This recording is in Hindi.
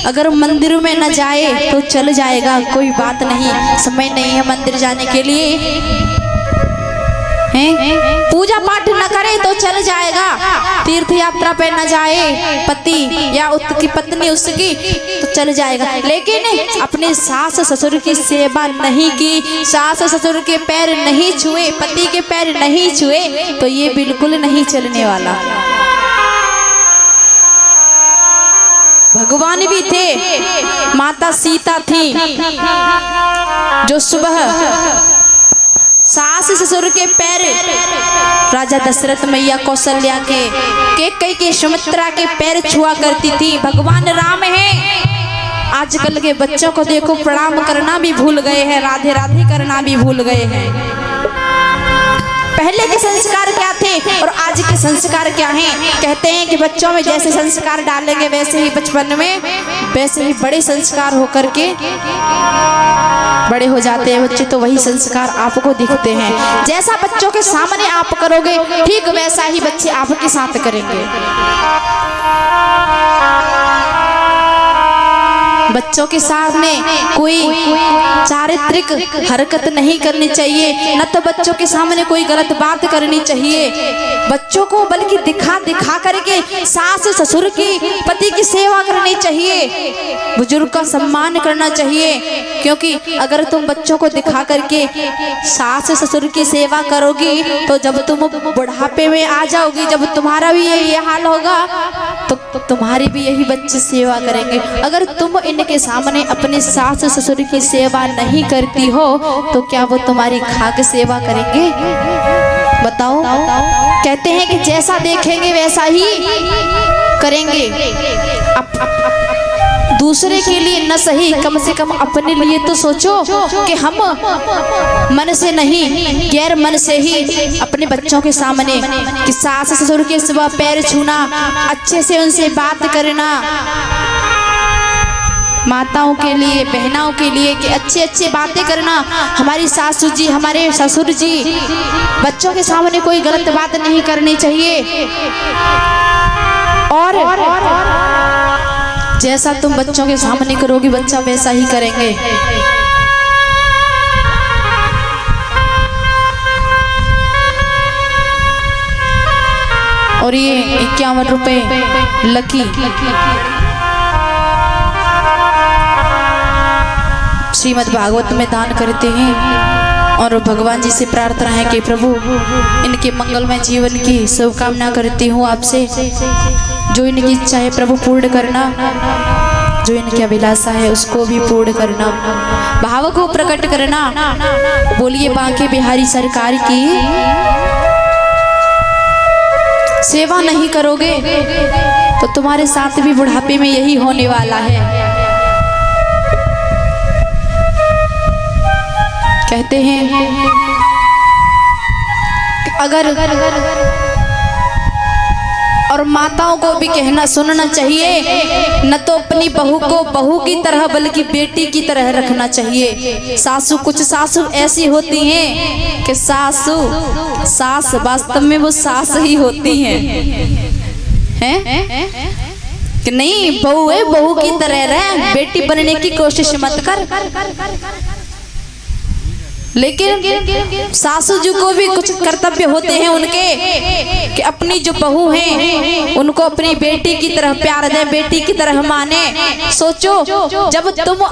अगर मंदिर में न जाए तो चल जाएगा, कोई बात नहीं, समय नहीं है मंदिर जाने के लिए, हैं? पूजा पाठ न करे तो चल जाएगा, तीर्थ यात्रा पे न जाए पति या उसकी पत्नी उसकी तो चल जाएगा, लेकिन अपने सास ससुर की सेवा नहीं की, सास ससुर के पैर नहीं छुए, पति के पैर नहीं छुए, तो ये बिल्कुल नहीं चलने वाला। भगवान भी थे, माता सीता थी जो सुबह सास ससुर के पैर, राजा दशरथ मैया कौशल्या के कई के सुमित्रा के पैर छुआ करती थी। भगवान राम है, आजकल के बच्चों को देखो प्रणाम करना भी भूल गए हैं, राधे राधे करना भी भूल गए हैं। पहले के संस्कार क्या थे और आज के संस्कार क्या हैं? कहते हैं कि बच्चों में जैसे संस्कार डालेंगे वैसे ही बचपन में, वैसे ही बड़े संस्कार होकर के बड़े हो जाते हैं बच्चे, तो वही संस्कार आपको दिखते हैं। जैसा बच्चों के सामने आप करोगे ठीक वैसा ही बच्चे आपके साथ करेंगे। बच्चों के सामने कोई चारित्रिक हरकत नहीं करनी चाहिए, न तो बच्चों के सामने कोई गलत बात करनी चाहिए। बच्चों को बल्कि दिखा दिखा करके सास ससुर की, पति की सेवा करनी चाहिए, बुजुर्ग का सम्मान करना चाहिए, क्योंकि अगर तुम बच्चों को दिखा करके सास ससुर की सेवा करोगी तो जब तुम बुढ़ापे में आ जाओगी, जब तुम्हारा भी यही हाल होगा तो तुम्हारी भी यही बच्चे सेवा करेंगे। अगर तुम इनके सामने अपने सास ससुर की सेवा नहीं करती हो तो क्या वो तुम्हारी खाक सेवा करेंगे? बताओ। कहते हैं कि जैसा देखेंगे वैसा ही करेंगे। दूसरे के लिए न सही, कम से कम अपने लिए तो सोचो कि हम मन से नहीं गैर मन से ही अपने बच्चों के सामने कि सास ससुर के सिवा पैर छूना, अच्छे से उनसे बात करना, माताओं के लिए बहनाओं के लिए कि अच्छी अच्छी बातें करना। हमारी सासू जी, हमारे ससुर जी, बच्चों के सामने कोई गलत बात नहीं करनी चाहिए। और जैसा तुम बच्चों के सामने करोगी बच्चा वैसा ही करेंगे। और ये 51 रुपए लकी श्रीमद् भागवत में दान करते हैं और भगवान जी से प्रार्थना है कि प्रभु इनके मंगलमय जीवन की शुभकामना करती हूँ आपसे। जो इनकी इच्छा है प्रभु पूर्ण करना, जो इनकी अभिलाषा है उसको भी पूर्ण करना, भाव को प्रकट करना। बोलिए बांके बिहारी सरकार की सेवा नहीं करोगे तो तुम्हारे साथ भी बुढ़ापे में यही होने वाला है। कहते हैं अगर और माताओं को भी कहना सुनना चाहिए, न तो अपनी बहू को बहू की तरह बल्कि बेटी की तरह रखना चाहिए। सासू, कुछ सासू ऐसी होती हैं कि सास वास्तव में वो सास ही होती हैं कि नहीं बहू है, बहू की तरह रह, बेटी बनने की कोशिश मत कर। लेकिन सासू जी को भी कुछ कर्तव्य होते हैं उनके कि अपनी जो बहू हैं उनको अपनी बेटी की तरह प्यार दें, बेटी की तरह माने। सोचो जब तुम